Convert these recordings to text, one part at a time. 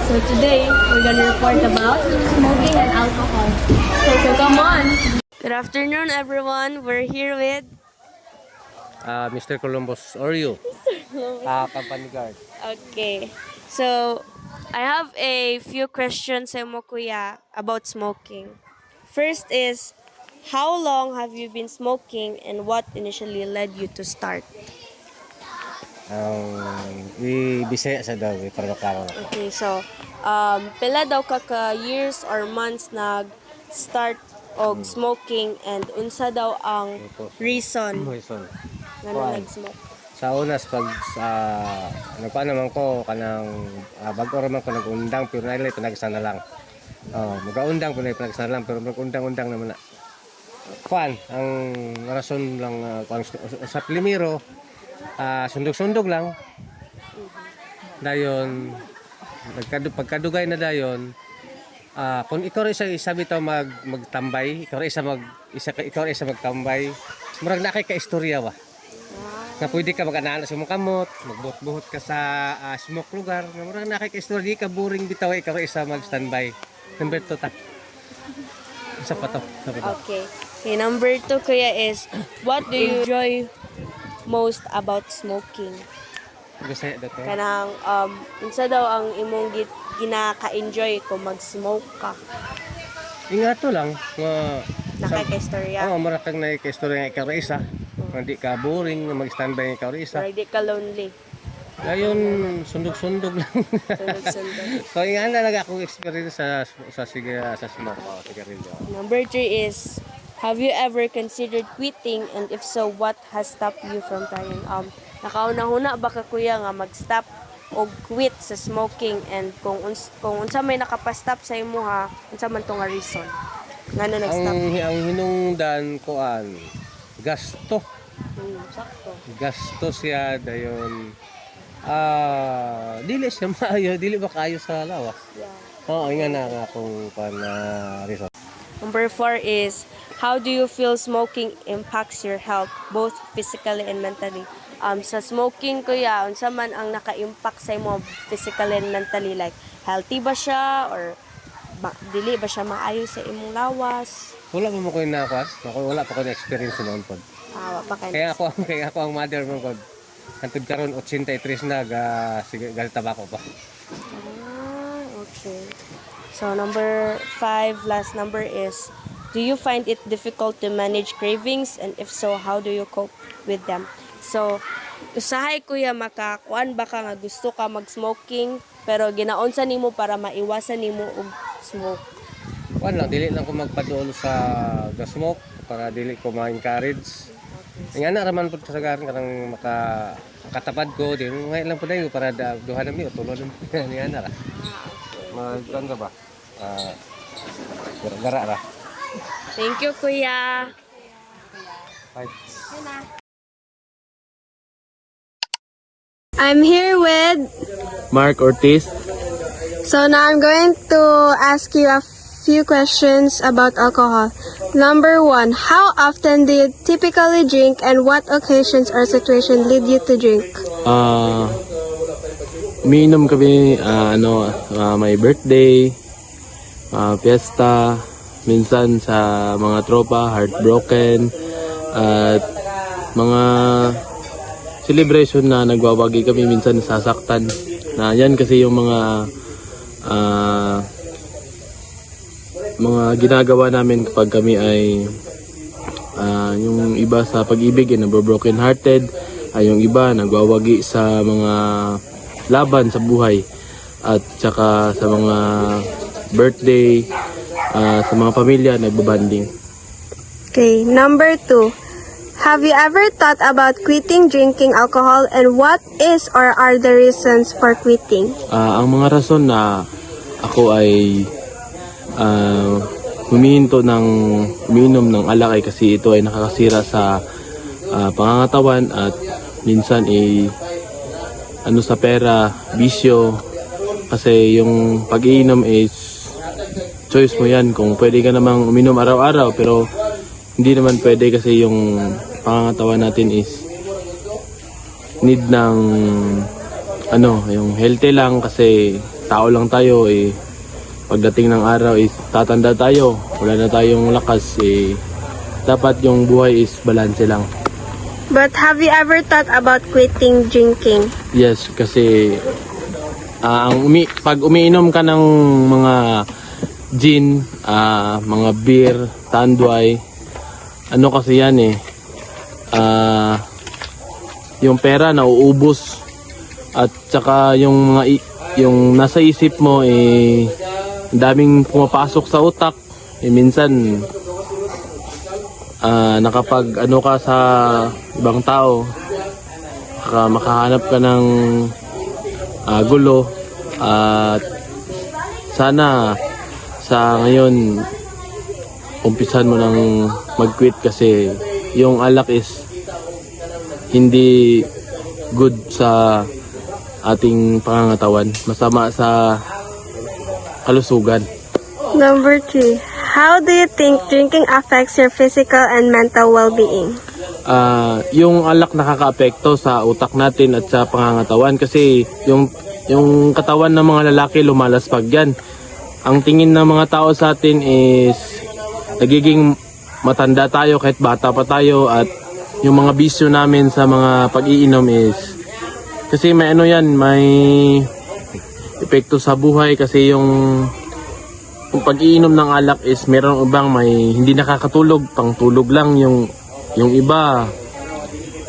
So today, we're gonna report about smoking and alcohol. So come on! Good afternoon, everyone. We're here with Mr. Columbus Oreo, company guard. Okay. So, I have a few questions sa mo, kuya, about smoking. First is, how long have you been smoking and what initially led you to start? Bisaya sa daw, para maklaro na. Okay, so, pila daw ka years or months nag-start og smoking and unsa daw ang reason Reason. nga Kuan. nag-smoke? Sa unas, pag nagpaan naman ko, bago naman ko nag-undang, pero nailay, pinagsa na lang. Mag-undang po na pinagsa na lang, pero mag-undang-undang naman na. Kuan, ang rason lang, sa Plimiro, sundog-sundog lang. Dayon, pagkadugay na dayon, kung ikaw rin isa bitaw magtambay, ikaw rin isa magtambay, murag na kay ka-istorya ba? Na pwede ka mag-anala sa mong kamot, magbuhot-buhot ka sa smoke lugar, murag na kay ka-istorya, di ka boring bitaw, ikaw rin isa mag-standby. Number 2 ta. Isa pa to. Okay. Okay, number 2 kuya is, what do you enjoy most about smoking? Gusto daw to. Kanang, unsa daw ang imong ginaka-enjoy kung mag-smoke ka? Ingato lang, Nakaka-istorya. murag kang na ka-istorya nga ikaw rin isa. Hindi ka boring, mag-standby nga ikaw rin isa. Or di ka lonely. Ngayon, sundog-sundog lang. Sundog-sundog. So, yung na akong experience sa smoke. Sigarilyo. Number 3 is, have you ever considered quitting, and if so, what has stopped you from trying? Nakauna-huna ba ka kuya nga mag-stop o quit sa smoking, and kung unsa may nakapastop sa imo ha, unsa man to nga reason nga na nag-stop? Ang hinungdan ko gasto. Sakto. Gasto siya dayon. Dili siya maayo, dili ba kaayo sa lawas. Yeah. Oo, nga na akong reason. Number 4 is, how do you feel smoking impacts your health, both physically and mentally? Sa smoking kuya, unsa man ang naka-impact sa imo physically and mentally, like healthy ba siya or dili ba siya maayo sa imong lawas? Wala mo ko na wala pa ko na experience noon pod. Wa pa kay. Kaya ako ang mother mo pod. Antud karon 83 na ga tabako pa. Okay. So number 5, last number is, do you find it difficult to manage cravings, and if so, how do you cope with them? So, usahay kuya, makakuan ba ka nga gusto ka mag-smoking pero ginaunsa nimo para maiwasan nimo og smoke? Lang, dili lang ko magpaduol sa smoke para dili ko ma-encourage. Nga na raman po sa garin kanang makatapad ko din. Ngayon lang po na yun para duha na mi o tulo na nga na ra. Magkano ba? Gara ra. Thank you kuya. Bye. I'm here with, Mark Ortiz. so now I'm going to ask you a few questions about alcohol. Number 1, how often do you typically drink, and what occasions or situations lead you to drink? Umiinom kami may birthday, fiesta, minsan sa mga tropa, heartbroken, at mga celebration na nagwawagi kami, minsan sasaktan. Na yan kasi yung mga ginagawa namin kapag kami ay yung iba sa pag-ibig ay nabro-broken hearted, ay yung iba nagwawagi sa mga laban sa buhay, at saka sa mga birthday, sa mga pamilya nagbabanding. Okay, number 2. Have you ever thought about quitting drinking alcohol, and what is or are the reasons for quitting? Ang mga rason na ako ay umiinom ng alak ay kasi ito ay nakakasira sa pangangatawan, at minsan sa pera, bisyo, kasi yung pag-iinom is choice mo yan. Kung pwede ka namang uminom araw-araw, pero hindi naman pwede kasi yung pangangatawan natin is need ng yung healthy lang, kasi tao lang tayo eh. Pagdating ng araw is tatanda tayo, wala na tayong lakas eh. Dapat yung buhay is balanse lang. But have you ever thought about quitting drinking? Yes, kasi pag umiinom ka ng mga gin, mga beer, tanduay, ano kasi yan eh, yung pera nauubos at saka yung mga yung nasa isip mo eh ang daming pumapasok sa utak eh, minsan nakapag ano ka sa ibang tao, makahanap ka ng gulo at sana sa ngayon umpisan mo ng mag-quit kasi yung alak is hindi good sa ating pangangatawan, masama sa kalusugan. Number 3. How do you think drinking affects your physical and mental well-being? Yung alak nakakaapekto sa utak natin at sa pangangatawan kasi yung katawan ng mga lalaki lumalaspag yan. Ang tingin ng mga tao sa atin is nagiging matanda tayo kahit bata pa tayo at yung mga bisyo namin sa mga pag-iinom is kasi may ano yan, may epekto sa buhay kasi yung pag-iinom ng alak is meron ibang may hindi nakakatulog, pang tulog lang yung iba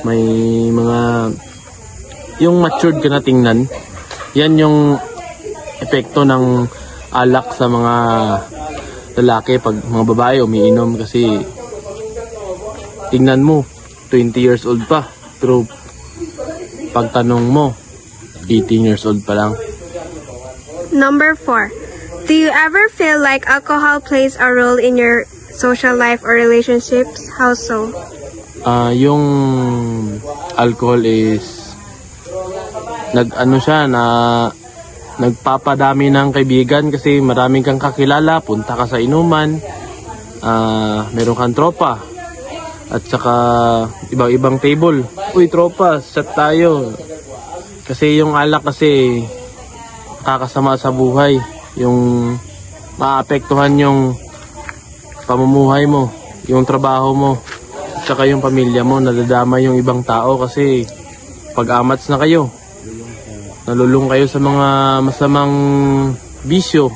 may mga yung matured ka na tingnan. Yan yung epekto ng alak sa mga lalaki pag mga babae umiinom kasi tingnan mo 20 years old pa pero pagtanong mo 18 years old pa lang. Number 4. Do you ever feel like alcohol plays a role in your social life or relationships? How so? Yung alcohol is nagpapadami ng kaibigan kasi maraming kang kakilala, punta ka sa inuman, meron kang tropa at saka ibang table. Uy tropa, set tayo. Kasi yung alak kasi kakasama sa buhay, yung maapektuhan yung pamumuhay mo, yung trabaho mo, at saka yung pamilya mo, nadadama yung ibang tao kasi pag-amats na kayo, nalulung kayo sa mga masamang bisyo,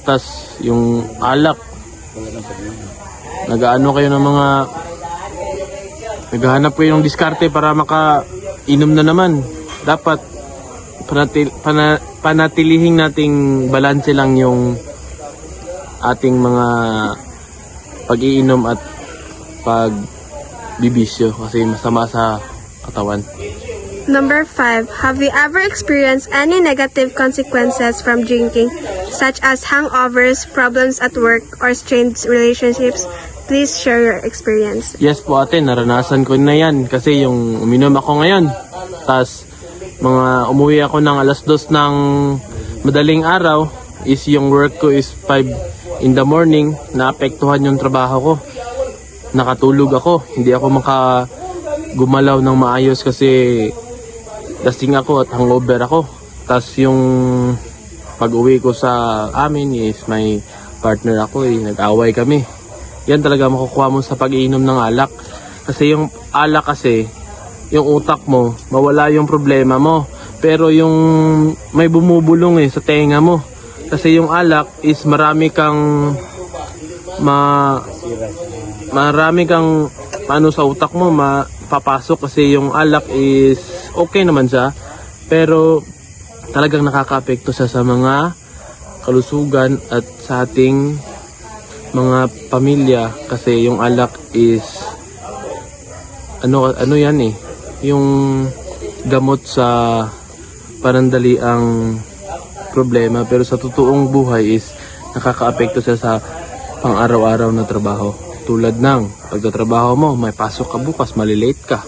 tas yung alak, nagaano kayo ng mga, naghahanap kayo ng diskarte para makainom na naman. Dapat panatilihing nating balanse lang yung ating mga pag-iinom at pagbibisyo kasi masama sa katawan. Number 5. Have you ever experienced any negative consequences from drinking, such as hangovers, problems at work, or strained relationships? Please share your experience. Yes po ate, naranasan ko na yan kasi yung uminom ako ngayon. Tas umuwi ako ng 2:00 ng madaling araw is yung work ko is 5 in the morning, naapektuhan yung trabaho ko. Nakatulog ako, hindi ako gumalaw ng maayos kasi lasing ako at hangover ako. Tas yung pag-uwi ko sa amin is may partner ako nag-away kami. Yan talaga makukuha mo sa pag-iinom ng alak. Kasi yung alak kasi, yung utak mo, mawala yung problema mo. Pero yung may bumubulong sa tenga mo. Kasi yung alak is marami kang sa utak mo mapapasok kasi yung alak is okay naman siya. Pero talagang nakaka-apekto siya sa mga kalusugan at sa ating mga pamilya kasi yung alak is ano yan yung gamot sa panandaliang problema pero sa totoong buhay is nakakaapekto siya sa pang-araw-araw na trabaho tulad ng pagtatrabaho mo, may pasok ka bukas, malilate ka,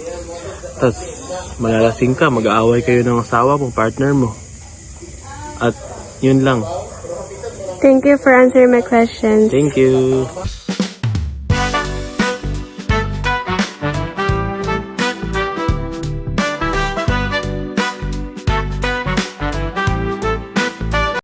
tas malalasing ka, mag-aaway kayo ng asawa mo, partner mo at yun lang. Thank you for answering my questions. Thank you.